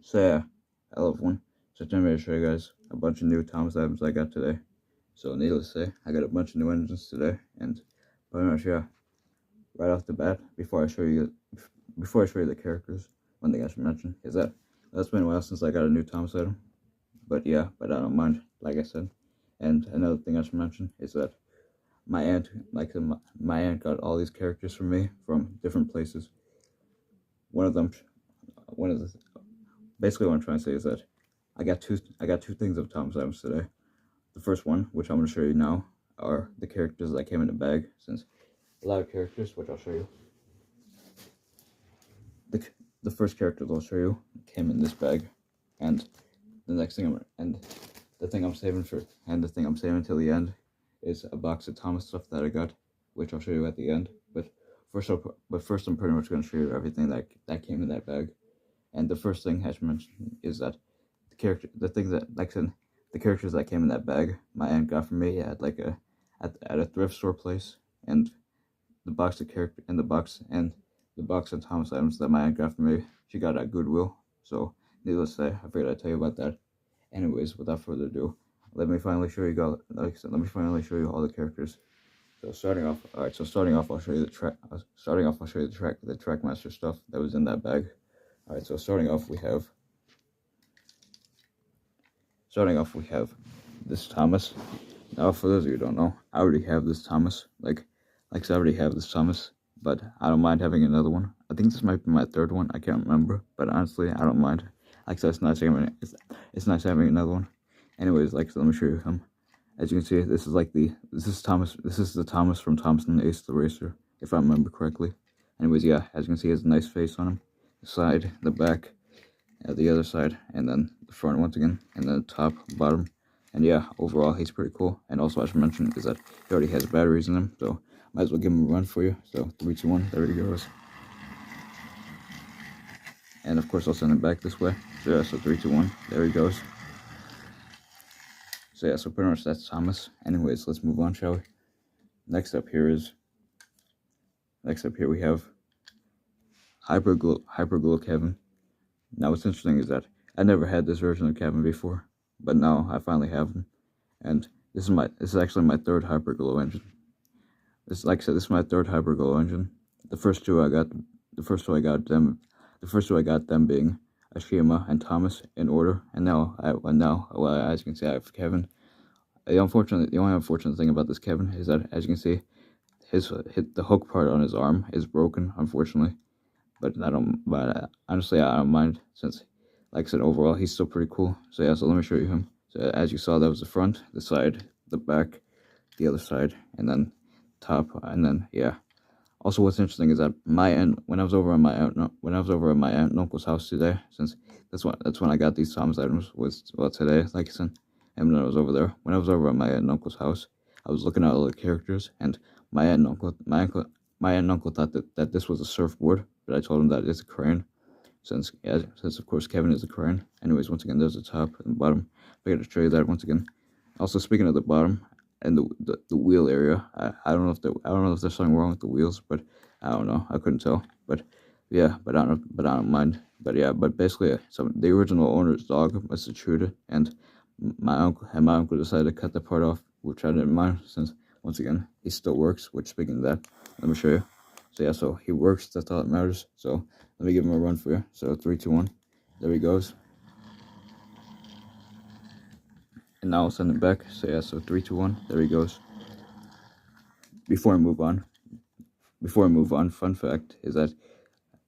So yeah, I love one. So I'm ready to show you guys a bunch of new Thomas items I got today. So needless to say, I got a bunch of new engines today, and pretty much yeah, right off the bat, before I show you the characters, one thing I should mention is that it's been a while since I got a new Thomas item, but yeah, but I don't mind, like I said. And another thing I should mention is that my aunt, my aunt got all these characters for me from different places. One of them, one of the basically what I'm trying to say is that I got two things of Thomas items today. The first one, which I'm going to show you now, are the characters that came in the bag, since a lot of characters, which I'll show you. The first characters I'll show you came in this bag, and the next thing the thing I'm saving till the end is a box of Thomas stuff that I got, which I'll show you at the end. But first I'm pretty much going to show you everything that came in that bag. And the first thing I should mention is that the characters that came in that bag, my aunt got for me at at a thrift store place, and the box of Thomas items that my aunt got for me, she got at Goodwill. So needless to say, I figured I'd tell you about that. Anyways, without further ado, let me finally show you all the characters. So starting off, I'll show you the Trackmaster stuff that was in that bag. Alright, so starting off we have this Thomas. Now, for those of you who don't know, I already have this Thomas. I already have this Thomas, but I don't mind having another one. I think this might be my third one. I can't remember, but honestly, I don't mind. Like I said, it's nice having another one. Anyways, let me show you him. As you can see, this is the Thomas from Thompson Ace the Racer, if I remember correctly. Anyways, yeah, as you can see, he has a nice face on him. The side, the back, the other side, and then the front once again, and then the top, bottom. And yeah, overall, he's pretty cool. And also, I should mention is that he already has batteries in him, so might as well give him a run for you. So 3, 2, 1, there he goes. And of course, I'll send him back this way. So yeah, so 3, 2, 1, there he goes. So yeah, so pretty much that's Thomas. Anyways, let's move on, shall we? Next up here we have Hyperglow Kevin. Now what's interesting is that I never had this version of Kevin before, but now I finally have him. And this is actually my third Hyperglow engine. This is my third Hyperglow engine. The first two I got them being Ashima and Thomas in order, and now as you can see, I have Kevin. The only unfortunate thing about this Kevin is that, as you can see, the hook part on his arm is broken, unfortunately. But honestly, I don't mind, since, like I said, overall he's still pretty cool. So yeah, so let me show you him. So as you saw, that was the front, the side, the back, the other side, and then top, and then yeah. Also, what's interesting is that when I was over at my aunt and uncle's house today, since that's when I got these Thomas items, today, like I said, and when I was over at my aunt and uncle's house, I was looking at all the characters, and my aunt and uncle thought that this was a surfboard, but I told him that it's a crane, since of course Kevin is a crane. Anyways, once again, there's the top and the bottom. I got to show you that once again. Also, speaking of the bottom and the wheel area, I don't know if there's something wrong with the wheels, but I don't know. I couldn't tell, but yeah, but I don't mind. But yeah, but basically, so the original owner's dog must have chewed it, and my uncle decided to cut the part off, which I didn't mind, since once again he still works. Which, speaking of that, let me show you. So yeah, so he works. That's all that matters. So let me give him a run for you. So 3, 2, 1, there he goes. And now I'll send it back. So yeah, so 3, 2, 1, there he goes. Before I move on, fun fact is that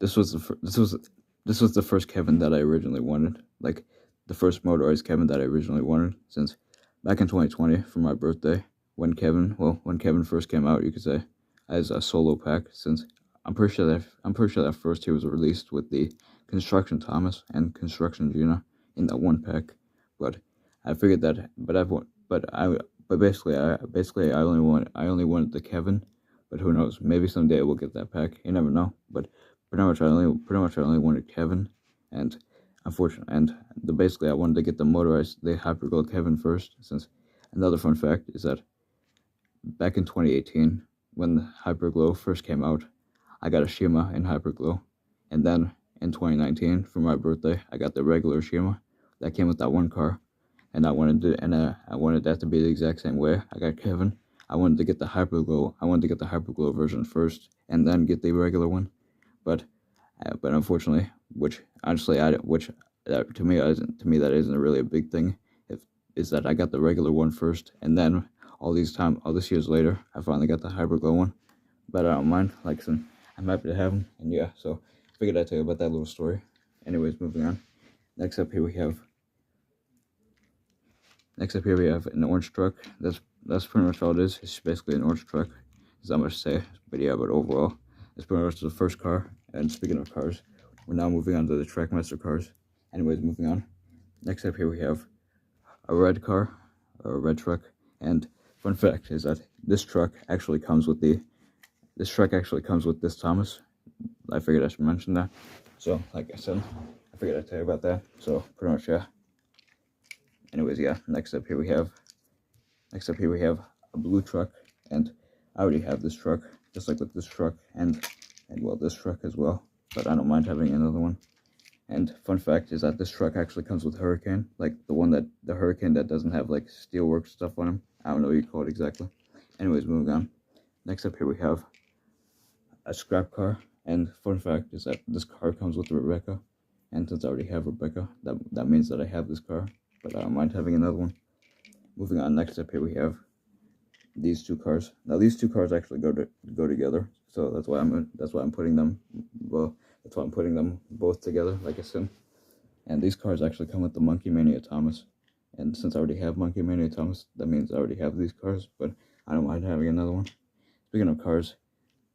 this was the first Kevin that I originally wanted, like the first motorized Kevin that I originally wanted, since back in 2020 for my birthday, when Kevin first came out, you could say, as a solo pack, since I'm pretty sure that first he was released with the Construction Thomas and Construction Gina in that one pack, but I figured that, basically I only wanted the Kevin, but who knows? Maybe someday we'll get that pack. You never know. But pretty much I only wanted Kevin, and basically I wanted to get the Hyperglow Kevin first. Since another fun fact is that back in 2018, when the Hyperglow first came out, I got a Shima in Hyperglow, and then in 2019 for my birthday, I got the regular Shima that came with that one car, and I wanted that to be the exact same way. I got Kevin. I wanted to get the Hyperglow version first, and then get the regular one. But unfortunately, which honestly, to me that isn't really a big thing. Is that I got the regular one first, and then all this years later, I finally got the Hyperglow one. But I don't mind. Like, so I'm happy to have them, and yeah. So figured I'd tell you about that little story. Anyways, moving on. Next up here we have an orange truck. That's pretty much all it is. It's basically an orange truck. There's not much to say, but yeah. But overall, it's pretty much the first car. And speaking of cars, we're now moving on to the Trackmaster cars. Anyways, moving on. Next up here we have a red car, or a red truck. And fun fact is that this truck actually comes with this Thomas. I figured I should mention that. So, like I said, I figured I'd tell you about that. So, pretty much, yeah. Anyways, yeah. Next up here we have a blue truck, and I already have this truck, just like with this truck, and well, this truck as well. But I don't mind having another one. And fun fact is that this truck actually comes with Hurricane, like the Hurricane that doesn't have like steelwork stuff on him. I don't know what you call it exactly. Anyways, moving on. Next up here we have a scrap car, and fun fact is that this car comes with Rebecca, and since I already have Rebecca, that means that I have this car, but I don't mind having another one. Moving on, next up here we have these two cars. Now these two cars actually go together, so that's why I'm putting them both together, like I said. And these cars actually come with the Monkey Mania Thomas, and since I already have Monkey Mania Thomas, that means I already have these cars, but I don't mind having another one. Speaking of cars,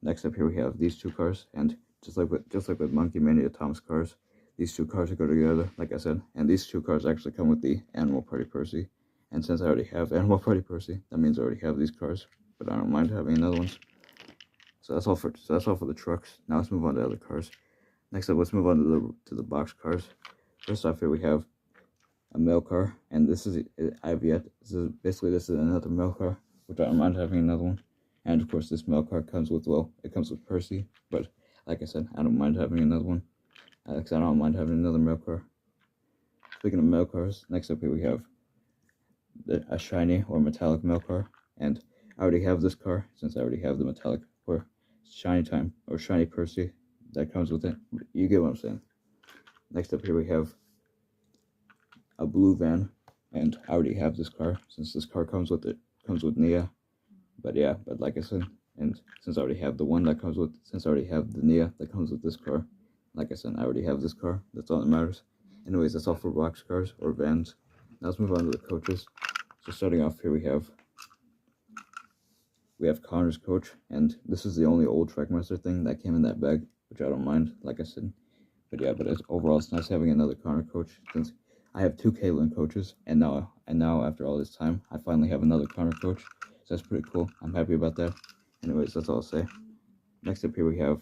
next up here we have these two cars, and just like with Monkey Mania Thomas cars, these two cars go together, like I said, and these two cars actually come with the Animal Party Percy. And since I already have Animal Party Percy, that means I already have these cars, but I don't mind having another one. So that's all for the trucks. Now let's move on to other cars. Next up, let's move on to the box cars. First off, here we have a mail car, and this is another mail car, which I don't mind having another one. And of course, this mail car comes with Percy, but like I said, I don't mind having another one. I don't mind having another mail car. Speaking of mail cars, next up here we have a shiny or metallic mail car, and I already have this car since I already have the metallic or shiny time or shiny Percy that comes with it. You get what I'm saying. Next up here we have a blue van, and I already have this car since this car comes with Nia. But yeah, but like I said, and since I already have the Nia that comes with this car, like I said, I already have this car. That's all that matters. Anyways, that's all for box cars or vans. Now let's move on to the coaches. So starting off here, we have Connor's coach, and this is the only old Trackmaster thing that came in that bag, which I don't mind, like I said. But yeah, overall, it's nice having another Connor coach, since I have two Caitlin coaches, and now after all this time, I finally have another Connor coach. So that's pretty cool. I'm happy about that. Anyways, that's all I'll say. Next up here, we have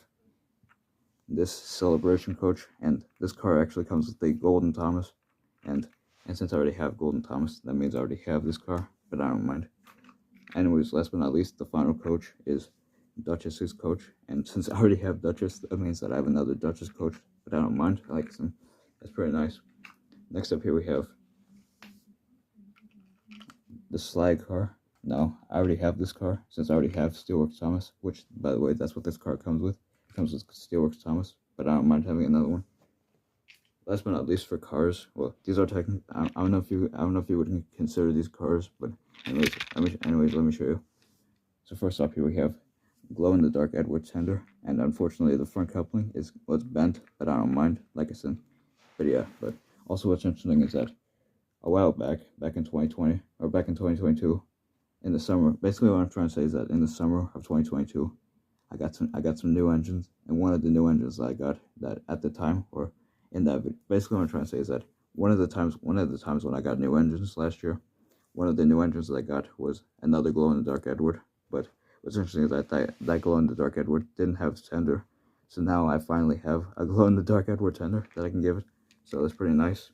this Celebration coach, and this car actually comes with the Golden Thomas, and since I already have Golden Thomas, that means I already have this car, but I don't mind. Anyways, last but not least, the final coach is Duchess's coach, and since I already have Duchess, that means that I have another Duchess coach, but I don't mind. I like them. That's pretty nice. Next up here we have the Slag car. No, I already have this car, since I already have Steelworks Thomas, which, by the way, that's what this car comes with. It comes with Steelworks Thomas, but I don't mind having another one. Last but not least, for cars, well, these are technically, I don't know if you would consider these cars, but anyways, let me show you. So first off, here we have glow-in-the-dark Edwards tender, and unfortunately the front coupling is bent, but I don't mind, like I said. But yeah, but also what's interesting is that a while back in 2020, or back in 2022, in the summer, basically what I'm trying to say is that in the summer of 2022, I got some new engines, and one of the new engines that I got that at the time, or in that video, basically what I'm trying to say is that one of the times when I got new engines last year, one of the new engines that I got was another glow-in-the-dark Edward, but what's interesting is that glow-in-the-dark Edward didn't have tender, so now I finally have a glow-in-the-dark Edward tender that I can give it, so that's pretty nice.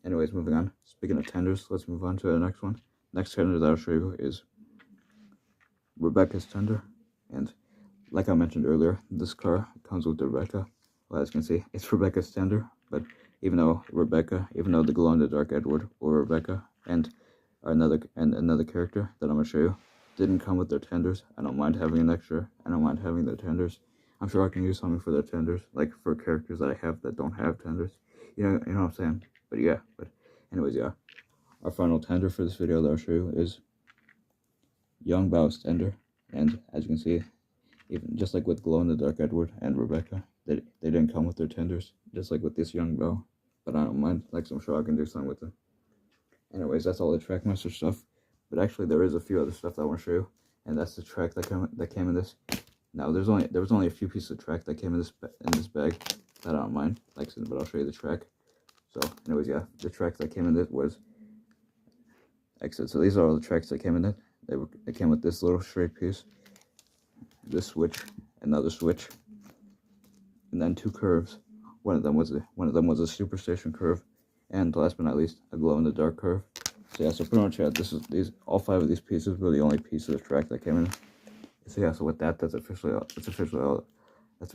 Anyways, moving on. Speaking of tenders, let's move on to the next one. Next tender that I'll show you is Rebecca's tender, and like I mentioned earlier, this car comes with the Rebecca, well, as you can see, it's Rebecca's tender, but even though the glow-in-the-dark Edward or Rebecca and another character that I'm gonna show you didn't come with their tenders, I don't mind having an extra. I don't mind having their tenders. I'm sure I can use something for their tenders, like for characters that I have that don't have tenders. You know what I'm saying? But yeah, anyways, yeah. Our final tender for this video that I'll show you is Young Bao's tender, and as you can see, even just like with glow-in-the-dark Edward and Rebecca, they didn't come with their tenders, just like with this Young Bao. But I don't mind, like, so I'm sure I can do something with them. Anyways, that's all the Trackmaster stuff. But actually, there is a few other stuff that I want to show you, and that's the track that came in this. Now, there was only a few pieces of track that came in this bag that I don't mind, like I said, but I'll show you the track. So, anyways, yeah, the tracks that came in it was, like I said, so these are all the tracks that came in it. They came with this little straight piece, this switch, another switch, and then two curves. One of them was a Superstation curve, and last but not least, a glow-in-the-dark curve. So yeah, so pretty much, yeah, all 5 of these pieces were the only piece of the track that came in. So yeah, so with that, that's officially all the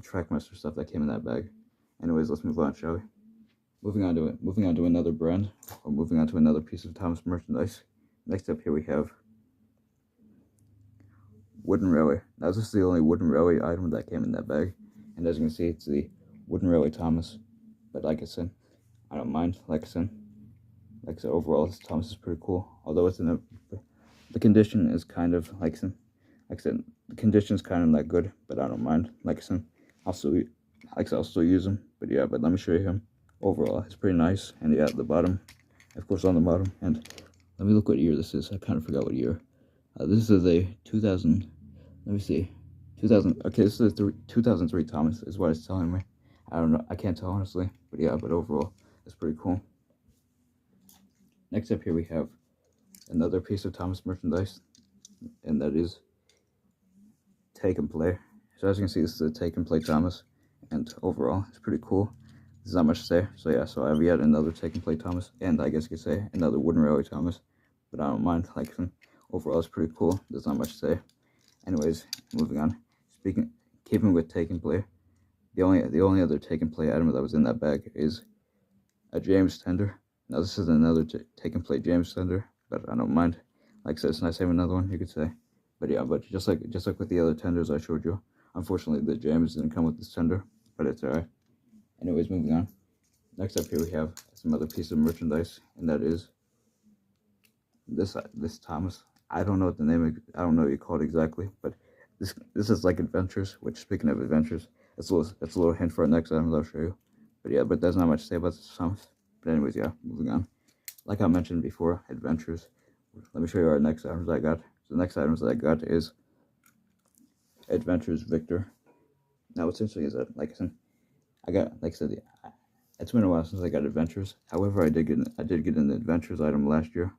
Trackmaster stuff that came in that bag. Anyways, let's move on, shall we? Moving on to another brand, or moving on to another piece of Thomas merchandise. Next up here we have Wooden Railway. Now this is the only Wooden Railway item that came in that bag, and as you can see, it's the Wooden Railway Thomas. But like I said, I don't mind. Like I said, overall, this Thomas is pretty cool. Although it's the condition is kind of like I said, the condition is kind of not good, but I don't mind. Like I said, I'll still use him. But yeah, but let me show you him. Overall, it's pretty nice. And yeah, at the bottom, of course, on the bottom. And let me look what year this is. I kind of forgot what year. This is a 2000. Let me see. 2000. Okay, this is a 2003 Thomas. Is what it's telling me. I don't know. I can't tell honestly. But yeah, but overall, it's pretty cool. Next up here we have another piece of Thomas merchandise, and that is Take and Play. So as you can see, this is a Take and Play Thomas, and overall, it's pretty cool. There's not much to say. So yeah, so I have yet another Take and Play Thomas, and I guess you could say another Wooden Railway Thomas, but I don't mind. Like, overall, it's pretty cool. There's not much to say. Anyways, moving on. Keeping with Take and Play, the only other Take and Play item that was in that bag is a James tender. Now this is another Take and Play James tender, but I don't mind. Like I said, it's nice to have another one, you could say. But yeah, but just like with the other tenders I showed you, unfortunately the James didn't come with this tender, but it's alright. Anyways, moving on. Next up here we have some other piece of merchandise, and that is this Thomas. I don't know what the name. I don't know what you call it exactly, but this is like Adventures. Which, speaking of Adventures, that's a little hint for our next item that I'll show you. But yeah, but there's not much to say about this Thomas. But anyways, yeah, moving on. Like I mentioned before, Adventures. Let me show you our next items I got. So the next items that I got is Adventures Victor. Now what's interesting is that, like I said, it's been a while since I got Adventures. However, I did get an Adventures item last year,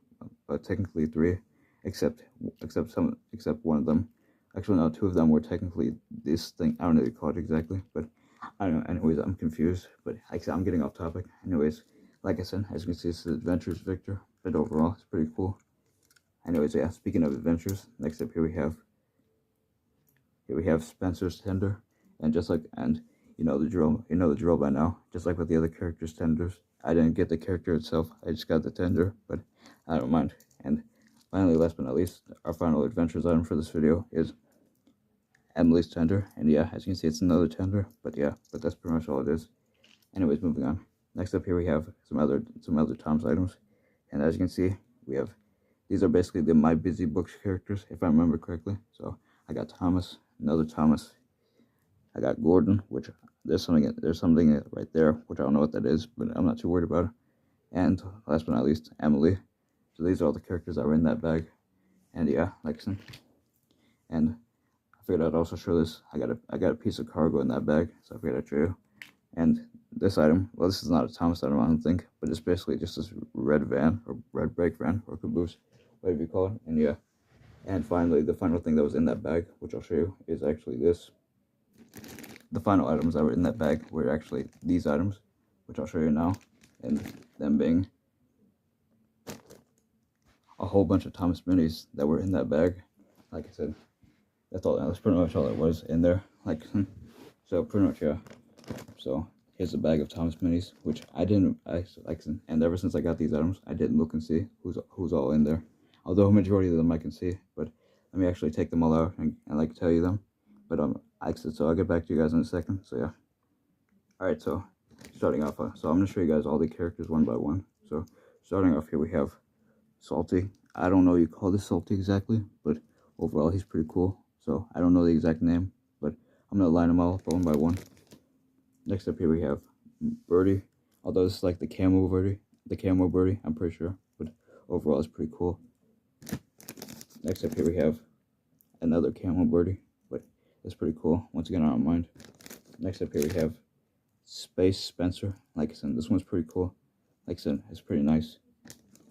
but technically 3, except one of them. Actually, no, 2 of them were technically this thing. I don't know what you call it exactly, but I don't know. Anyways, I'm confused. But like I said, I'm getting off topic. Anyways, like I said, as you can see, it's the Adventures Victor. But overall, it's pretty cool. Anyways, yeah. Speaking of Adventures, next up here we have Spencer's tender, and you know the drill. You know the drill by now. Just like with the other characters' tenders, I didn't get the character itself. I just got the tender, but I don't mind. And finally, last but not least, our final Adventures item for this video is Emily's tender. And yeah, as you can see, it's another tender. But yeah, but that's pretty much all it is. Anyways, moving on. Next up here we have some other Tom's items, and as you can see, these are basically the My Busy Books characters, if I remember correctly. So I got Thomas, another Thomas. I got Gordon, which there's something right there, which I don't know what that is, but I'm not too worried about it. And last but not least, Emily. So these are all the characters that were in that bag. And yeah, like I said, and I figured I'd also show this. I got a piece of cargo in that bag, so I figured I'd show you. And this item, well, this is not a Thomas item, I don't think, but it's basically just this red van, or red brake van, or caboose, whatever you call it. And yeah, and finally, the final thing that was in that bag, which I'll show you, is actually this. The final items that were in that bag were actually these items, which I'll show you now, and them being a whole bunch of Thomas minis that were in that bag. Like I said, that's pretty much all that was in there. Like, so pretty much, yeah. So here's a bag of Thomas minis, which I didn't, and ever since I got these items, I didn't look and see who's all in there. Although a majority of them I can see, but let me actually take them all out and like tell you them. But so I'll get back to you guys in a second. So yeah. All right, so starting off, so I'm gonna show you guys all the characters one by one. So starting off here, we have Salty. I don't know what you call this Salty exactly, but overall he's pretty cool. So I don't know the exact name, but I'm gonna line them all up one by one. Next up here we have Birdie. Although this is like the camo birdie, I'm pretty sure, but overall it's pretty cool. Next up here we have another camo birdie, but it's pretty cool. Once again, I don't mind. Next up here we have Space Spencer. Like I said, this one's pretty cool. Like I said, it's pretty nice.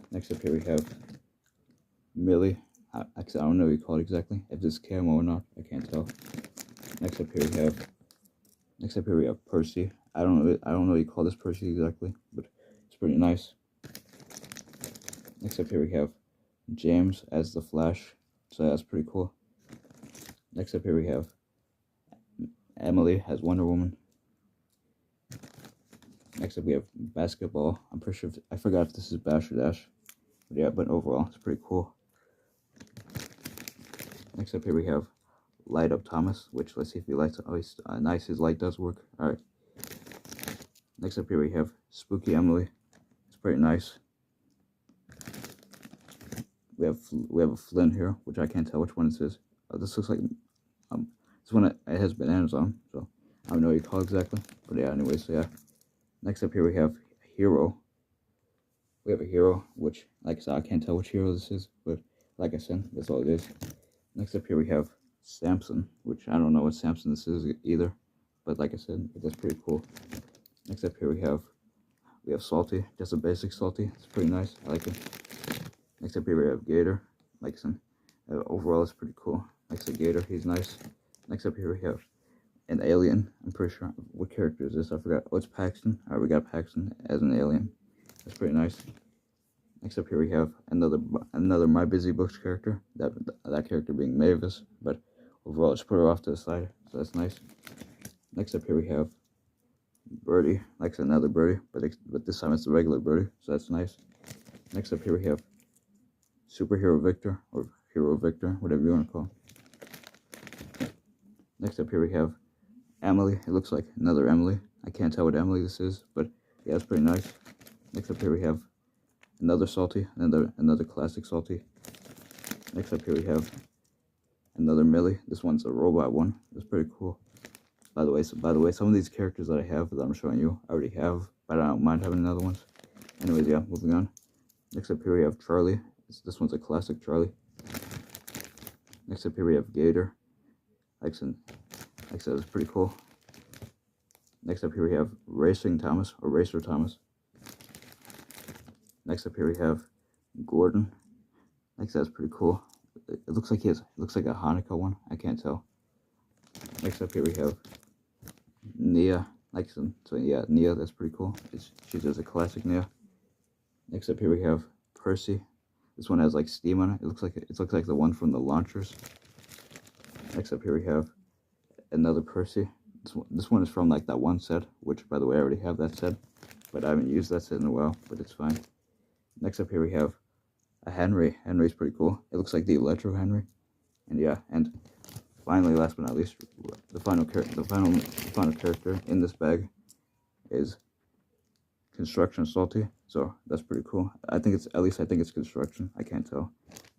Next up here we have Millie. I don't know what you call it exactly. If this is camo or not, I can't tell. Next up here we have Percy. I don't know what you call this Percy exactly, but it's pretty nice. Next up here we have James as the Flash. So that's pretty cool. Next up here we have Emily as Wonder Woman. Next up we have Basketball. I'm pretty sure I forgot if this is Bash or Dash. But yeah, but overall it's pretty cool. Next up here we have Light Up Thomas, which let's see if he lights. Oh, he's nice. His light does work. All right. Next up here we have Spooky Emily. It's pretty nice. We have a Flynn here, which I can't tell which one this is. This looks like this one it has bananas on, so I don't know what you call it exactly. But yeah, anyways, so yeah. Next up here we have Hero. We have a Hero, which like I said, I can't tell which hero this is, but like I said, that's all it is. Next up here we have Samson, which I don't know what Samson this is either, but like I said, that's pretty cool. Next up here we have Salty, just a basic Salty. It's pretty nice. I like it. Next up here we have Gator. Like I said, overall it's pretty cool. Like I said, Gator, he's nice. Next up here we have an alien. I'm pretty sure what character is this? I forgot. Oh, it's Paxton. All right, we got Paxton as an alien. That's pretty nice. Next up here we have another My Busy Books character. That character being Mavis, but overall let's put her off to the side. So that's nice. Next up here we have Birdie. Like I said, another Birdie, but this time it's the regular Birdie. So that's nice. Next up here we have Superhero Victor, or Hero Victor, whatever you want to call it. Next up here we have Emily. It looks like another Emily. I can't tell what Emily this is, but yeah, it's pretty nice. Next up here we have another Salty, another classic Salty. Next up here we have another Millie. This one's a robot one. It's pretty cool. By the way, some of these characters that I have that I'm showing you, I already have, but I don't mind having another ones. Anyways, yeah, moving on. Next up here we have Charlie. This one's a classic Charlie. Next up here we have Gator. Like I said, it's pretty cool. Next up here we have Racing Thomas, or Racer Thomas. Next up here we have Gordon. Like I said, it's pretty cool. It looks like a Hanukkah one. I can't tell. Next up here we have Nia. So yeah, Nia. That's pretty cool. She's just a classic Nia. Next up here we have Percy. This one has like steam on it. It looks like the one from the launchers. Next up here we have another Percy. This one is from like that one set, which by the way I already have that set, but I haven't used that set in a while. But it's fine. Next up here we have a Henry. Henry's pretty cool. It looks like the Electro Henry. And yeah, and finally, last but not least, the final character in this bag is Construction Salty. So that's pretty cool. I think it's Construction. I can't tell,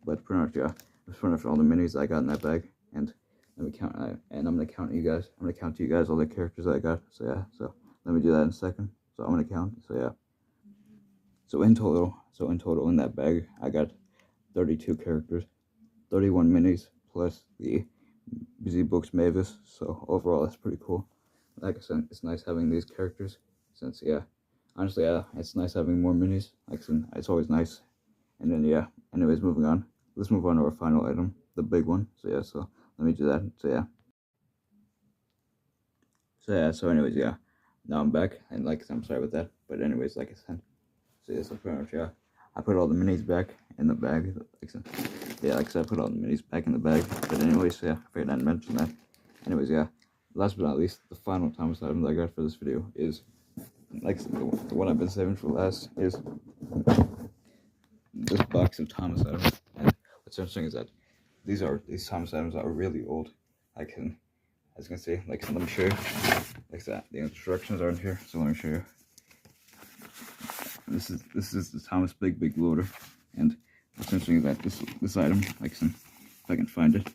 but pretty much yeah. That's pretty much all the minis I got in that bag. And let me count. And I'm gonna count you guys. I'm gonna count to you guys all the characters that I got. So yeah. So let me do that in a second. So I'm gonna count. So yeah. So in total in that bag, I got 32 characters, 31 minis, plus the Busy Books Mavis. So overall, that's pretty cool. Like I said, it's nice having these characters, since yeah, honestly, yeah, it's nice having more minis. Like I said, it's always nice. And then yeah, anyways, moving on. Let's move on to our final item, the big one. So yeah, so let me do that. So anyways, yeah, now I'm back, and like I said, I'm sorry about that, but anyways, like I said, so yeah, so pretty much yeah, I put all the minis back in the bag. Like I said, I put all the minis back in the bag. But anyways, yeah, I figured I'd mention that. Anyways, yeah, last but not least, the final Thomas item that I got for this video is, like the one I've been saving for last, is this box of Thomas items. And what's interesting is that these Thomas items are really old. As you can see, let me show you. Like that, the instructions are in here, so let me show you. This is the Thomas Big Loader, and what's interesting is that this item, if I can find it,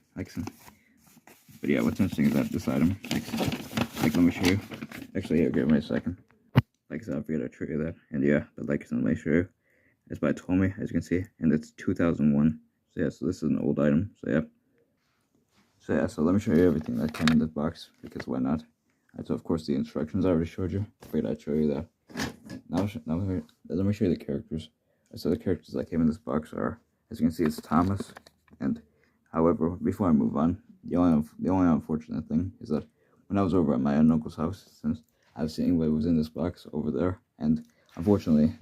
but yeah, what's interesting is that this item, let me show you. Actually, here, give me a second. Like I said, I forget to show you that, and yeah, but let me show you. It's by Tomy, as you can see, and it's 2001. So yeah, so this is an old item. So yeah, so let me show you everything that came in this box, because why not? Alright, so of course the instructions I already showed you. I figured I'd show you that. Now let me show you the characters. So the characters that came in this box are, as you can see, it's Thomas. And however, before I move on, the only unfortunate thing is that when I was over at my aunt and uncle's house, since I've seen what was in this box over there, and unfortunately,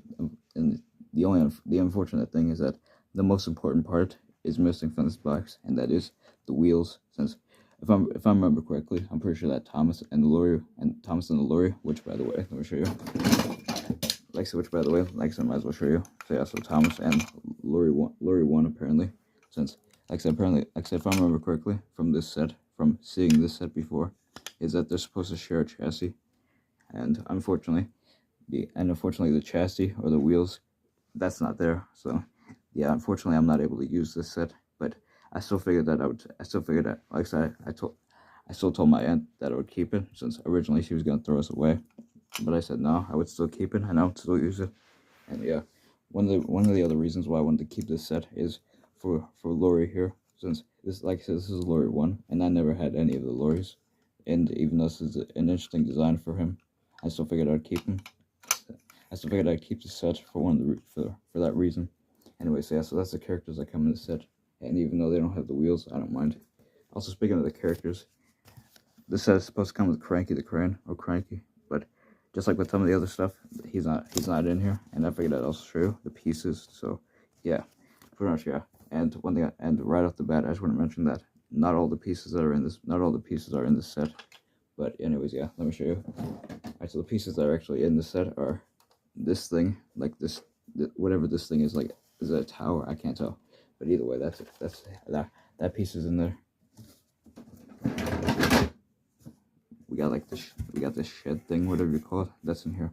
the unfortunate thing is that the most important part is missing from this box, and that is the wheels. Since if I remember correctly, I'm pretty sure that Thomas and the lorry, which by the way, let me show you. Like I might as well show you. So yeah, so Thomas and lorry one apparently, since if I remember correctly from seeing this set before, is that they're supposed to share a chassis, and unfortunately the chassis or the wheels, that's not there. So yeah, unfortunately I'm not able to use this set, but I still figured that like I said, I still told my aunt that I would keep it, since originally she was gonna throw us away, but I said no, I would still keep it and I would still use it. And yeah, one of the other reasons why I wanted to keep this set is for lorry here, since this, like I said, this is lorry 1, and I never had any of the lorries, and even though this is an interesting design for him, I still figured I'd keep him. I still figured I'd keep the set for that reason. Anyway, so yeah, so that's the characters that come in the set, and even though they don't have the wheels, I don't mind. Also, speaking of the characters, this set is supposed to come with Cranky the Crane, or Cranky, but just like with some of the other stuff, he's not in here, and I figured I'd also show you the pieces. So yeah, pretty much yeah. And one thing, and right off the bat, I just want to mention that not all the pieces are in this set. But anyways, yeah, let me show you. Alright, so the pieces that are actually in the set are this thing, like this, whatever this thing is, like, is it a tower? I can't tell. But either way, that piece is in there. We got this shed thing, whatever you call it, that's in here.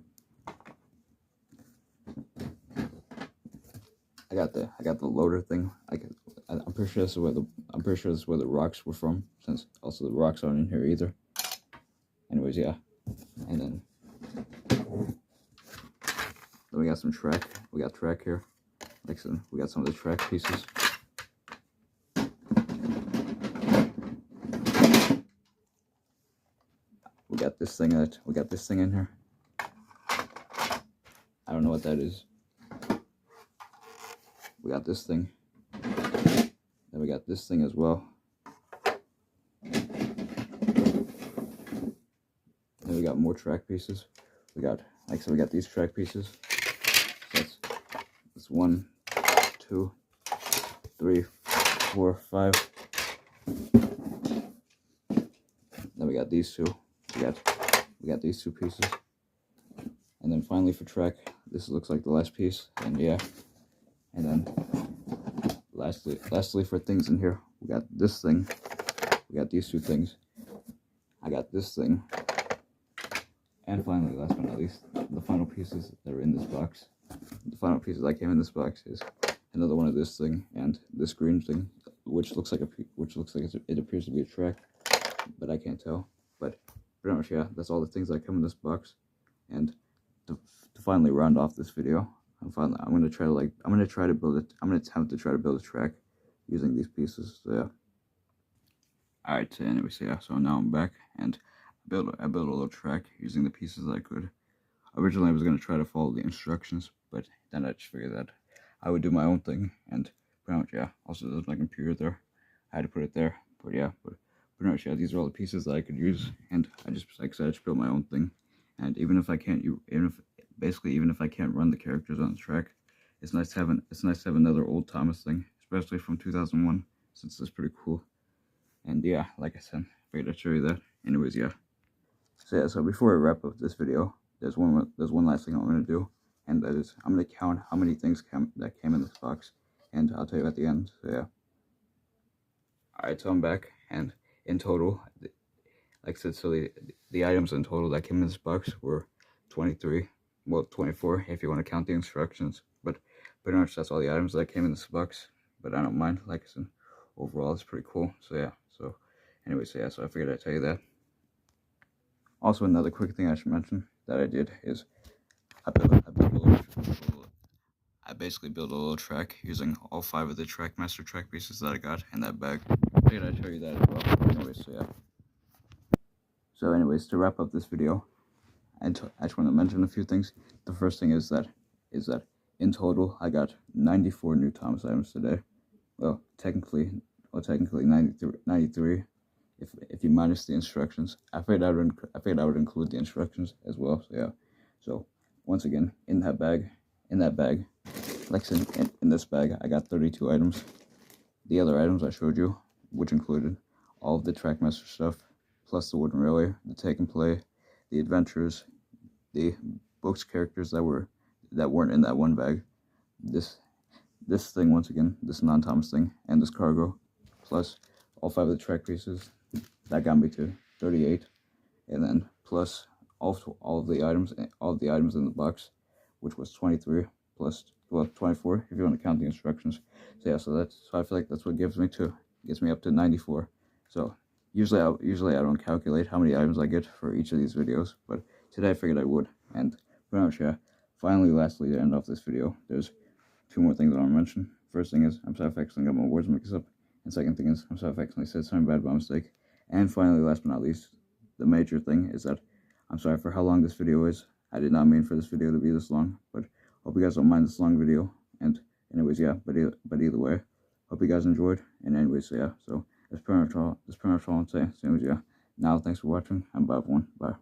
I got the loader thing. I'm pretty sure this is where the rocks were from, since also the rocks aren't in here either. Anyways, yeah. And then we got some track. We got track here. Like I said, we got some of the track pieces. We got this thing in here. I don't know what that is. We got this thing. Then we got this thing as well. Then we got more track pieces. We got, like I said, we got these track pieces. So that's 1, 2, 3, 4, 5. Then we got these two. We got these two pieces. And then finally for track, this looks like the last piece. And yeah. And then lastly for things in here, we got this thing. We got these two things. I got this thing. And finally, last but not least, the final pieces that are in this box. The final pieces that came in this box is another one of this thing and this green thing, which looks like it appears to be a track, but I can't tell. But pretty much, yeah, that's all the things that come in this box. And to finally round off this video, I'm gonna attempt to try to build a track using these pieces. So yeah. Alright, so anyway, so yeah, so now I'm back, and I built a little track using the pieces that I could. Originally I was gonna try to follow the instructions, but then I just figured that I would do my own thing, and pretty much, yeah. Also, there's my computer there. I had to put it there, but yeah, but pretty much, yeah, these are all the pieces that I could use, and I just, like I said, I just built my own thing. And even if I can't run the characters on the track, it's nice to have another old Thomas thing, especially from 2001, since it's pretty cool. And yeah, like I said, I figured I'd show you that. anyways, yeah. So yeah, so before I wrap up this video, there's one last thing I'm gonna do, and that is I'm gonna count how many things that came in this box, and I'll tell you at the end. So yeah. Alright, so I'm back, and in total, like I said, so the items in total that came in this box were 23, well 24 if you want to count the instructions, but pretty much that's all the items that came in this box. But I don't mind, like I said, overall it's pretty cool. So yeah, so anyway, so yeah, so I figured I'd tell you that. Also, another quick thing I should mention that I did is I basically built a little track using all 5 of the Trackmaster track pieces that I got in that bag. I figured I'd tell you that as well. Anyways, so yeah. So anyways, to wrap up this video, I just want to mention a few things. The first thing is that in total I got 94 new Thomas items today. Well, technically 93 if you minus the instructions. I figured I would include the instructions as well. So yeah. So once again, in that bag, like I said, in this bag, I got 32 items. The other items I showed you, which included all of the Trackmaster stuff, plus the Wooden Railway, the Take and Play, the Adventures, the books characters that weren't in that one bag, this thing once again, this non-Thomas thing, and this cargo, plus all 5 of the track pieces. That got me to 38, and then plus all of the items in the box, which was 23 plus 24 if you want to count the instructions. So yeah, so I feel like that's what gets me up to 94. So usually I don't calculate how many items I get for each of these videos, but today I figured I would. And pretty much, yeah. Finally, lastly, to end off this video, there's 2 more things I want to mention. First thing is, I'm sorry if I accidentally got my words mixed up. And second thing is, I'm sorry if I accidentally said something bad by mistake. And finally, last but not least, the major thing is that I'm sorry for how long this video is. I did not mean for this video to be this long, but hope you guys don't mind this long video. And anyways, yeah, but either way, hope you guys enjoyed. And anyways, so yeah, so that's pretty much all I'm saying. So anyways, yeah. Now, thanks for watching, and bye everyone. Bye.